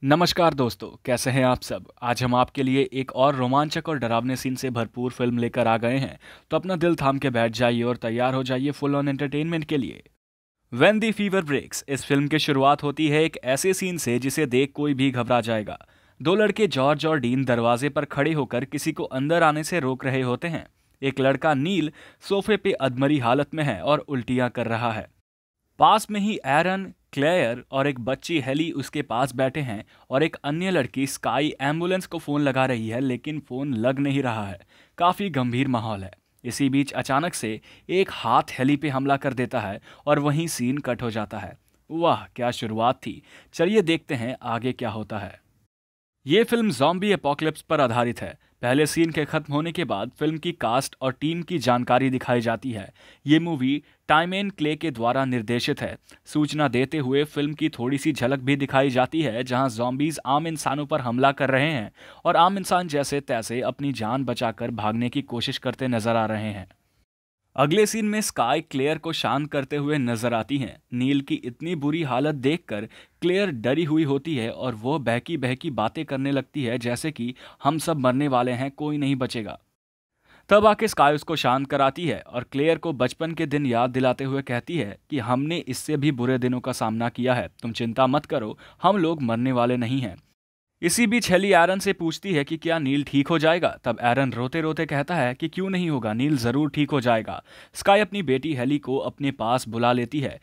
नमस्कार दोस्तों, कैसे हैं आप सब। आज हम आपके लिए एक और रोमांचक और डरावने सीन से भरपूर फिल्म लेकर आ गए हैं। तो अपना दिल थाम के बैठ जाइए और तैयार हो जाइए फुल ऑन एंटरटेनमेंट के लिए। व्हेन द फीवर ब्रेक्स इस फिल्म की शुरुआत होती है एक ऐसे सीन से जिसे देख कोई भी घबरा जाएगा। दो लड़के जॉर्ज और डीन दरवाजे पर खड़े होकर किसी को अंदर आने से रोक रहे होते हैं। एक लड़का नील सोफे पे अधमरी हालत में है और उल्टियां कर रहा है। पास में ही एरन, क्लेयर और एक बच्ची हेली उसके पास बैठे हैं और एक अन्य लड़की स्काई एम्बुलेंस को फोन लगा रही है, लेकिन फोन लग नहीं रहा है। काफी गंभीर माहौल है। इसी बीच अचानक से एक हाथ हेली पे हमला कर देता है और वहीं सीन कट हो जाता है। वाह, क्या शुरुआत थी। चलिए देखते हैं आगे क्या होता है। ये फिल्म ज़ॉम्बी एपोकलिप्स पर आधारित है। पहले सीन के खत्म होने के बाद फिल्म की कास्ट और टीम की जानकारी दिखाई जाती है। ये मूवी टाइमेन क्ले के द्वारा निर्देशित है। सूचना देते हुए फिल्म की थोड़ी सी झलक भी दिखाई जाती है, जहां ज़ॉम्बीज आम इंसानों पर हमला कर रहे हैं और आम इंसान जैसे तैसे अपनी जान बचाकर भागने की कोशिश करते नजर आ रहे हैं। अगले सीन में स्काई क्लेयर को शांत करते हुए नजर आती हैं। नील की इतनी बुरी हालत देखकर क्लेयर डरी हुई होती है और वो बहकी बहकी बातें करने लगती है, जैसे कि हम सब मरने वाले हैं, कोई नहीं बचेगा। तब आके स्काई उसको शांत कराती है और क्लेयर को बचपन के दिन याद दिलाते हुए कहती है कि हमने इससे भी बुरे दिनों का सामना किया है, तुम चिंता मत करो, हम लोग मरने वाले नहीं हैं। इसी बीच हेली एरन से पूछती है कि क्या नील ठीक हो जाएगा। तब एरन रोते रोते कहता है कि क्यों नहीं होगा, नील जरूर ठीक हो जाएगा। स्काई अपनी बेटी हेली को अपने पास बुला लेती है।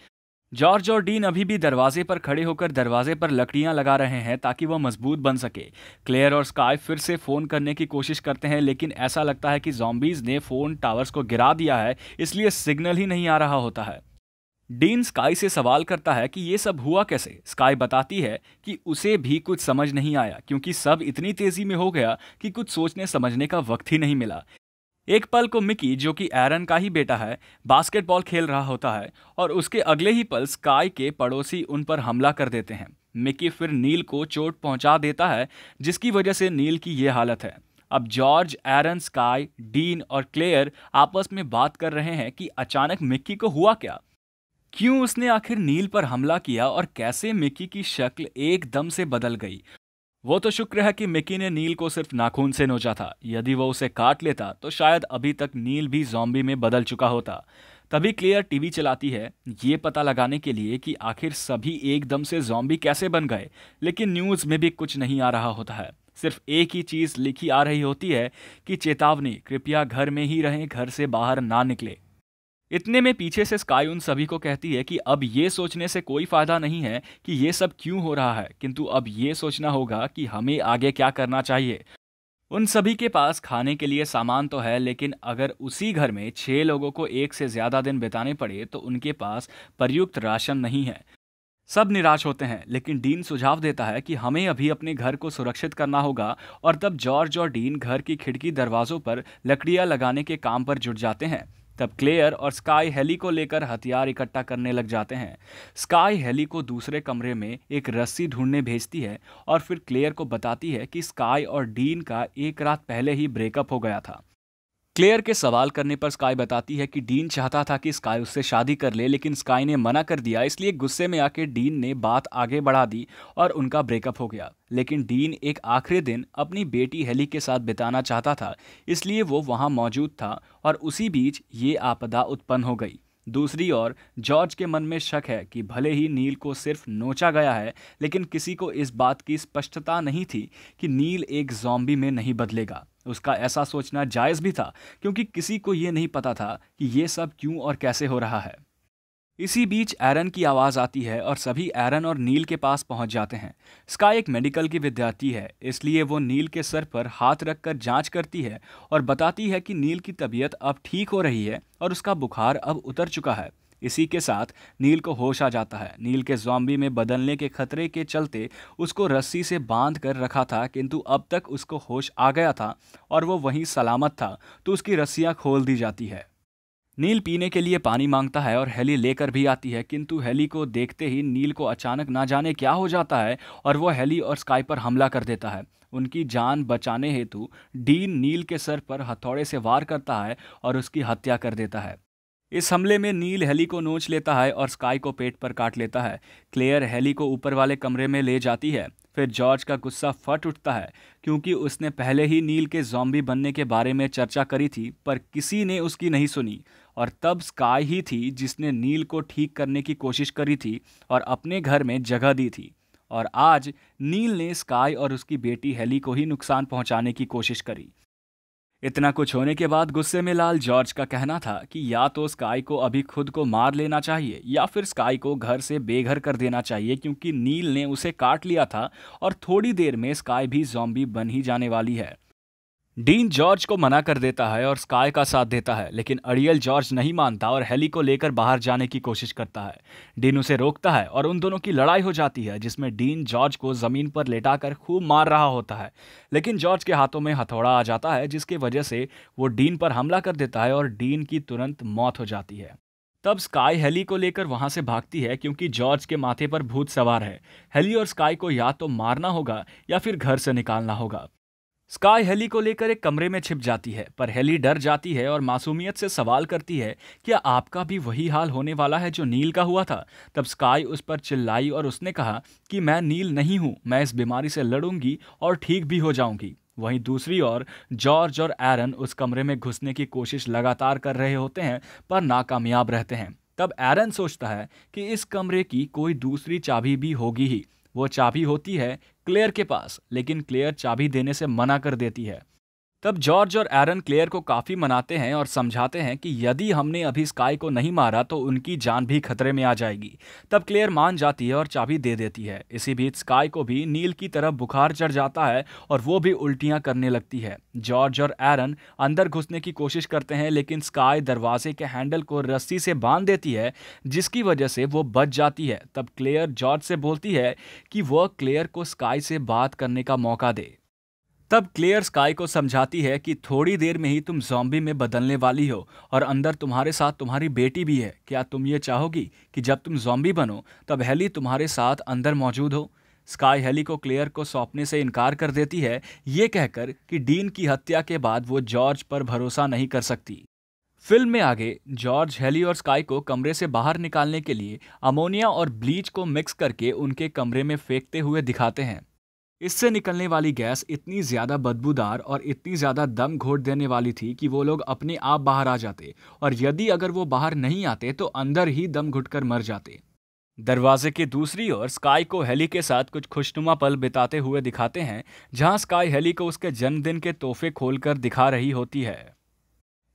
जॉर्ज और डीन अभी भी दरवाजे पर खड़े होकर दरवाजे पर लकड़ियां लगा रहे हैं ताकि वह मजबूत बन सके। क्लेयर और स्काई फिर से फोन करने की कोशिश करते हैं, लेकिन ऐसा लगता है कि जॉम्बीज ने फोन टावर्स को गिरा दिया है, इसलिए सिग्नल ही नहीं आ रहा होता है। डीन स्काई से सवाल करता है कि ये सब हुआ कैसे। स्काई बताती है कि उसे भी कुछ समझ नहीं आया, क्योंकि सब इतनी तेजी में हो गया कि कुछ सोचने समझने का वक्त ही नहीं मिला। एक पल को मिकी, जो कि एरन का ही बेटा है, बास्केटबॉल खेल रहा होता है और उसके अगले ही पल स्काई के पड़ोसी उन पर हमला कर देते हैं। मिकी फिर नील को चोट पहुंचा देता है, जिसकी वजह से नील की ये हालत है। अब जॉर्ज, एरन, स्काई, डीन और क्लेयर आपस में बात कर रहे हैं कि अचानक मिक्की को हुआ क्या। क्यों उसने आखिर नील पर हमला किया और कैसे मिकी की शक्ल एकदम से बदल गई। वो तो शुक्र है कि मिकी ने नील को सिर्फ नाखून से नोचा था। यदि वो उसे काट लेता तो शायद अभी तक नील भी ज़ॉम्बी में बदल चुका होता। तभी क्लियर टीवी चलाती है, ये पता लगाने के लिए कि आखिर सभी एकदम से ज़ॉम्बी कैसे बन गए। लेकिन न्यूज़ में भी कुछ नहीं आ रहा होता है। सिर्फ एक ही चीज़ लिखी आ रही होती है कि चेतावनी, कृपया घर में ही रहें, घर से बाहर ना निकले। इतने में पीछे से स्काई उन सभी को कहती है कि अब ये सोचने से कोई फायदा नहीं है कि ये सब क्यों हो रहा है, किंतु अब ये सोचना होगा कि हमें आगे क्या करना चाहिए। उन सभी के पास खाने के लिए सामान तो है, लेकिन अगर उसी घर में 6 लोगों को एक से ज्यादा दिन बिताने पड़े तो उनके पास पर्याप्त राशन नहीं है। सब निराश होते हैं, लेकिन डीन सुझाव देता है कि हमें अभी अपने घर को सुरक्षित करना होगा। और तब जॉर्ज और डीन घर की खिड़की दरवाजों पर लकड़ियां लगाने के काम पर जुट जाते हैं। तब क्लेयर और स्काई हेली को लेकर हथियार इकट्ठा करने लग जाते हैं। स्काई हेली को दूसरे कमरे में एक रस्सी ढूंढने भेजती है और फिर क्लेयर को बताती है कि स्काई और डीन का एक रात पहले ही ब्रेकअप हो गया था। क्लेयर के सवाल करने पर स्काई बताती है कि डीन चाहता था कि स्काई उससे शादी कर ले, लेकिन स्काई ने मना कर दिया। इसलिए गुस्से में आके डीन ने बात आगे बढ़ा दी और उनका ब्रेकअप हो गया। लेकिन डीन एक आखिरी दिन अपनी बेटी हेली के साथ बिताना चाहता था, इसलिए वो वहां मौजूद था और उसी बीच ये आपदा उत्पन्न हो गई। दूसरी ओर जॉर्ज के मन में शक है कि भले ही नील को सिर्फ नोचा गया है, लेकिन किसी को इस बात की स्पष्टता नहीं थी कि नील एक ज़ॉम्बी में नहीं बदलेगा। उसका ऐसा सोचना जायज़ भी था, क्योंकि किसी को ये नहीं पता था कि ये सब क्यों और कैसे हो रहा है। इसी बीच एरन की आवाज़ आती है और सभी एरन और नील के पास पहुंच जाते हैं। स्काई एक मेडिकल की विद्यार्थी है, इसलिए वो नील के सर पर हाथ रखकर जांच करती है और बताती है कि नील की तबीयत अब ठीक हो रही है और उसका बुखार अब उतर चुका है। इसी के साथ नील को होश आ जाता है। नील के ज़ॉम्बी में बदलने के खतरे के चलते उसको रस्सी से बांध कर रखा था, किंतु अब तक उसको होश आ गया था और वो वहीं सलामत था, तो उसकी रस्सियां खोल दी जाती है। नील पीने के लिए पानी मांगता है और हेली लेकर भी आती है, किंतु हेली को देखते ही नील को अचानक ना जाने क्या हो जाता है और वो हेली और स्काई पर हमला कर देता है। उनकी जान बचाने हेतु डीन नील के सर पर हथौड़े से वार करता है और उसकी हत्या कर देता है। इस हमले में नील हेली को नोच लेता है और स्काई को पेट पर काट लेता है। क्लेयर हेली को ऊपर वाले कमरे में ले जाती है। फिर जॉर्ज का गुस्सा फट उठता है क्योंकि उसने पहले ही नील के ज़ॉम्बी बनने के बारे में चर्चा करी थी, पर किसी ने उसकी नहीं सुनी। और तब स्काई ही थी जिसने नील को ठीक करने की कोशिश करी थी और अपने घर में जगह दी थी। और आज नील ने स्काई और उसकी बेटी हेली को ही नुकसान पहुंचाने की कोशिश करी। इतना कुछ होने के बाद गुस्से में लाल जॉर्ज का कहना था कि या तो स्काई को अभी खुद को मार लेना चाहिए या फिर स्काई को घर से बेघर कर देना चाहिए, क्योंकि नील ने उसे काट लिया था और थोड़ी देर में स्काई भी ज़ॉम्बी बन ही जाने वाली है। डीन जॉर्ज को मना कर देता है और स्काई का साथ देता है, लेकिन अड़ियल जॉर्ज नहीं मानता और हेली को लेकर बाहर जाने की कोशिश करता है। डीन उसे रोकता है और उन दोनों की लड़ाई हो जाती है, जिसमें डीन जॉर्ज को जमीन पर लेटाकर खूब मार रहा होता है, लेकिन जॉर्ज के हाथों में हथौड़ा आ जाता है, जिसकी वजह से वो डीन पर हमला कर देता है और डीन की तुरंत मौत हो जाती है। तब स्काई हेली को लेकर वहां से भागती है क्योंकि जॉर्ज के माथे पर भूत सवार है। हेली और स्काई को या तो मारना होगा या फिर घर से निकालना होगा। स्काई हेली को लेकर एक कमरे में छिप जाती है, पर हेली डर जाती है और मासूमियत से सवाल करती है, क्या आपका भी वही हाल होने वाला है जो नील का हुआ था? तब स्काई उस पर चिल्लाई और उसने कहा कि मैं नील नहीं हूं, मैं इस बीमारी से लड़ूंगी और ठीक भी हो जाऊंगी। वहीं दूसरी ओर जॉर्ज और एरन उस कमरे में घुसने की कोशिश लगातार कर रहे होते हैं, पर नाकामयाब रहते हैं। तब एरन सोचता है कि इस कमरे की कोई दूसरी चाबी भी होगी ही। वो चाबी होती है क्लेयर के पास, लेकिन क्लेयर चाबी देने से मना कर देती है। तब जॉर्ज और एरन क्लेयर को काफी मनाते हैं और समझाते हैं कि यदि हमने अभी स्काई को नहीं मारा तो उनकी जान भी खतरे में आ जाएगी। तब क्लेयर मान जाती है और चाबी दे देती है। इसी बीच स्काई को भी नील की तरफ बुखार चढ़ जाता है और वो भी उल्टियां करने लगती है। जॉर्ज और एरन अंदर घुसने की कोशिश करते हैं, लेकिन स्काई दरवाजे के हैंडल को रस्सी से बांध देती है, जिसकी वजह से वो बच जाती है। तब क्लेयर जॉर्ज से बोलती है कि वह क्लेयर को स्काई से बात करने का मौका दे। तब क्लेयर स्काई को समझाती है कि थोड़ी देर में ही तुम ज़ॉम्बी में बदलने वाली हो और अंदर तुम्हारे साथ तुम्हारी बेटी भी है। क्या तुम ये चाहोगी कि जब तुम ज़ॉम्बी बनो तब हेली तुम्हारे साथ अंदर मौजूद हो? स्काई हेली को क्लेयर को सौंपने से इनकार कर देती है, ये कहकर कि डीन की हत्या के बाद वो जॉर्ज पर भरोसा नहीं कर सकती। फिल्म में आगे जॉर्ज हेली और स्काई को कमरे से बाहर निकालने के लिए अमोनिया और ब्लीच को मिक्स करके उनके कमरे में फेंकते हुए दिखाते हैं। इससे निकलने वाली गैस इतनी ज़्यादा बदबूदार और इतनी ज़्यादा दम घोट देने वाली थी कि वो लोग अपने आप बाहर आ जाते, और यदि अगर वो बाहर नहीं आते तो अंदर ही दम घुटकर मर जाते। दरवाजे की दूसरी ओर स्काई को हेली के साथ कुछ खुशनुमा पल बिताते हुए दिखाते हैं, जहां स्काई हेली को उसके जन्मदिन के तोहफे खोलकर दिखा रही होती है।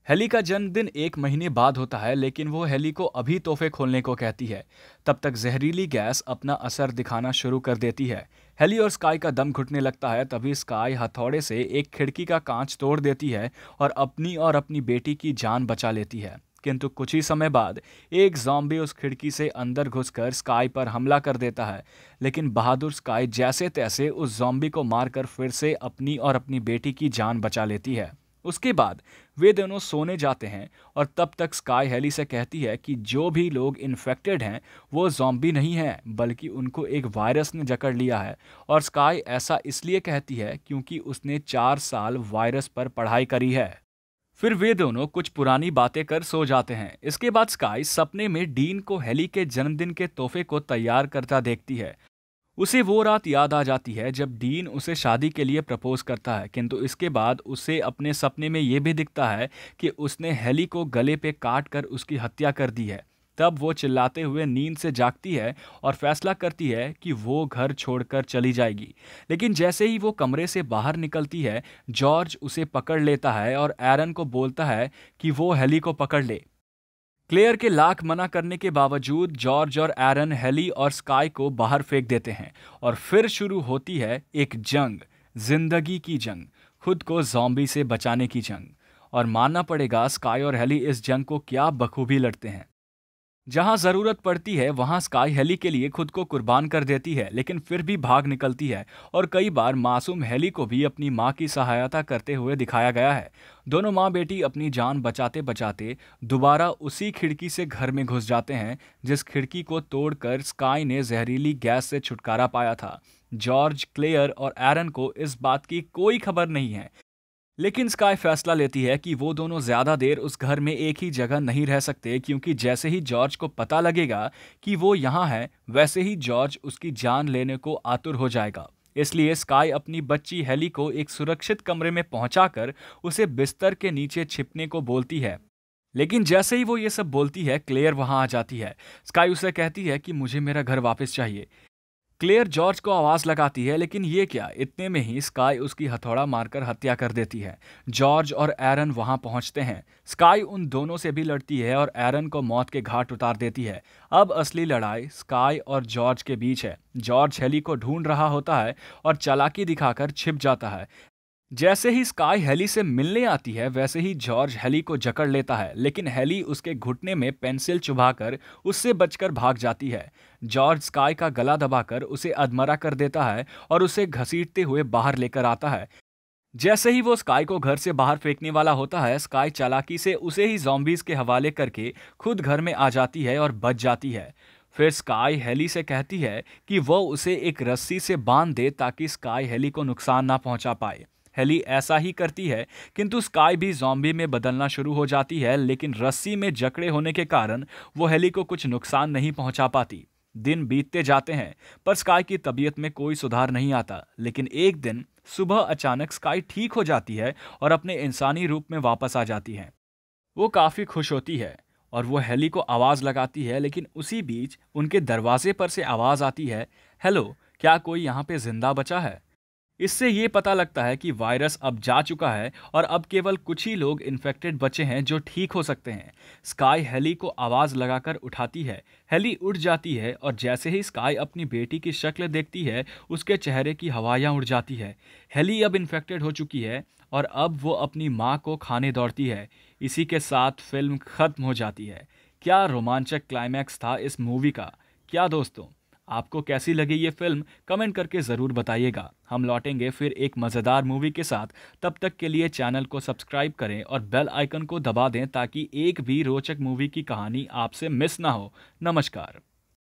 हेली का जन्मदिन 1 महीने बाद होता है, लेकिन वो हेली को अभी तोहफे खोलने को कहती है। तब तक जहरीली गैस अपना असर दिखाना शुरू कर देती है। हेली और स्काई का दम घुटने लगता है। तभी स्काई हथौड़े से एक खिड़की का कांच तोड़ देती है और अपनी बेटी की जान बचा लेती है। किंतु कुछ ही समय बाद एक ज़ॉम्बी उस खिड़की से अंदर घुसकर स्काई पर हमला कर देता है, लेकिन बहादुर स्काई जैसे तैसे उस ज़ॉम्बी को मारकर फिर से अपनी बेटी की जान बचा लेती है। उसके बाद वे दोनों सोने जाते हैं और तब तक स्काई हेली से कहती है कि जो भी लोग इन्फेक्टेड हैं वो ज़ॉम्बी नहीं हैं, बल्कि उनको एक वायरस ने जकड़ लिया है। और स्काई ऐसा इसलिए कहती है क्योंकि उसने 4 साल वायरस पर पढ़ाई करी है। फिर वे दोनों कुछ पुरानी बातें कर सो जाते हैं। इसके बाद स्काई सपने में डीन को हेली के जन्मदिन के तोहफे को तैयार करता देखती है। उसे वो रात याद आ जाती है जब डीन उसे शादी के लिए प्रपोज करता है, किंतु इसके बाद उसे अपने सपने में ये भी दिखता है कि उसने हेली को गले पे काट कर उसकी हत्या कर दी है। तब वो चिल्लाते हुए नींद से जागती है और फैसला करती है कि वो घर छोड़कर चली जाएगी। लेकिन जैसे ही वो कमरे से बाहर निकलती है, जॉर्ज उसे पकड़ लेता है और एरन को बोलता है कि वो हेली को पकड़ ले। क्लेयर के लाख मना करने के बावजूद जॉर्ज और एरन हेली और स्काई को बाहर फेंक देते हैं और फिर शुरू होती है एक जंग, जिंदगी की जंग, खुद को ज़ॉम्बी से बचाने की जंग। और मानना पड़ेगा स्काई और हेली इस जंग को क्या बखूबी लड़ते हैं। जहां जरूरत पड़ती है वहां स्काई हेली के लिए खुद को कुर्बान कर देती है, लेकिन फिर भी भाग निकलती है और कई बार मासूम हेली को भी अपनी मां की सहायता करते हुए दिखाया गया है। दोनों मां बेटी अपनी जान बचाते बचाते दोबारा उसी खिड़की से घर में घुस जाते हैं जिस खिड़की को तोड़कर स्काई ने जहरीली गैस से छुटकारा पाया था। जॉर्ज, क्लेयर और एरन को इस बात की कोई खबर नहीं है, लेकिन स्काई फैसला लेती है कि वो दोनों ज्यादा देर उस घर में एक ही जगह नहीं रह सकते, क्योंकि जैसे ही जॉर्ज को पता लगेगा कि वो यहाँ है, वैसे ही जॉर्ज उसकी जान लेने को आतुर हो जाएगा। इसलिए स्काई अपनी बच्ची हेली को एक सुरक्षित कमरे में पहुंचाकर उसे बिस्तर के नीचे छिपने को बोलती है। लेकिन जैसे ही वो ये सब बोलती है, क्लेयर वहां आ जाती है। स्काई उसे कहती है कि मुझे मेरा घर वापस चाहिए। क्लेयर जॉर्ज को आवाज लगाती है, लेकिन ये क्या, इतने में ही स्काई उसकी हथौड़ा मारकर हत्या कर देती है। जॉर्ज और एरन वहां पहुंचते हैं। स्काई उन दोनों से भी लड़ती है और एरन को मौत के घाट उतार देती है। अब असली लड़ाई स्काई और जॉर्ज के बीच है। जॉर्ज हेली को ढूंढ रहा होता है और चालाकी दिखाकर छिप जाता है। जैसे ही स्काई हेली से मिलने आती है, वैसे ही जॉर्ज हेली को जकड़ लेता है, लेकिन हेली उसके घुटने में पेंसिल चुभाकर उससे बचकर भाग जाती है। जॉर्ज स्काई का गला दबाकर उसे अधमरा कर देता है और उसे घसीटते हुए बाहर लेकर आता है। जैसे ही वो स्काई को घर से बाहर फेंकने वाला होता है, स्काई चालाकी से उसे ही जॉम्बीज के हवाले करके खुद घर में आ जाती है और बच जाती है। फिर स्काई हेली से कहती है कि वो उसे एक रस्सी से बांध दे ताकि स्काई हेली को नुकसान ना पहुंचा पाए। हेली ऐसा ही करती है, किंतु स्काई भी जॉम्बी में बदलना शुरू हो जाती है, लेकिन रस्सी में जकड़े होने के कारण वो हेली को कुछ नुकसान नहीं पहुंचा पाती। दिन बीतते जाते हैं, पर स्काई की तबीयत में कोई सुधार नहीं आता। लेकिन एक दिन सुबह अचानक स्काई ठीक हो जाती है और अपने इंसानी रूप में वापस आ जाती है। वो काफ़ी खुश होती है और वो हेली को आवाज़ लगाती है, लेकिन उसी बीच उनके दरवाजे पर से आवाज़ आती है, हेलो, क्या कोई यहाँ पे जिंदा बचा है? इससे ये पता लगता है कि वायरस अब जा चुका है और अब केवल कुछ ही लोग इन्फेक्टेड बचे हैं जो ठीक हो सकते हैं। स्काई हेली को आवाज़ लगाकर उठाती है। हेली उठ जाती है और जैसे ही स्काई अपनी बेटी की शक्ल देखती है, उसके चेहरे की हवाइयाँ उड़ जाती है। हेली अब इन्फेक्टेड हो चुकी है और अब वो अपनी माँ को खाने दौड़ती है। इसी के साथ फिल्म खत्म हो जाती है। क्या रोमांचक क्लाइमैक्स था इस मूवी का! क्या दोस्तों, आपको कैसी लगी ये फिल्म? कमेंट करके ज़रूर बताइएगा। हम लौटेंगे फिर एक मज़ेदार मूवी के साथ। तब तक के लिए चैनल को सब्सक्राइब करें और बेल आइकन को दबा दें ताकि एक भी रोचक मूवी की कहानी आपसे मिस ना हो। नमस्कार।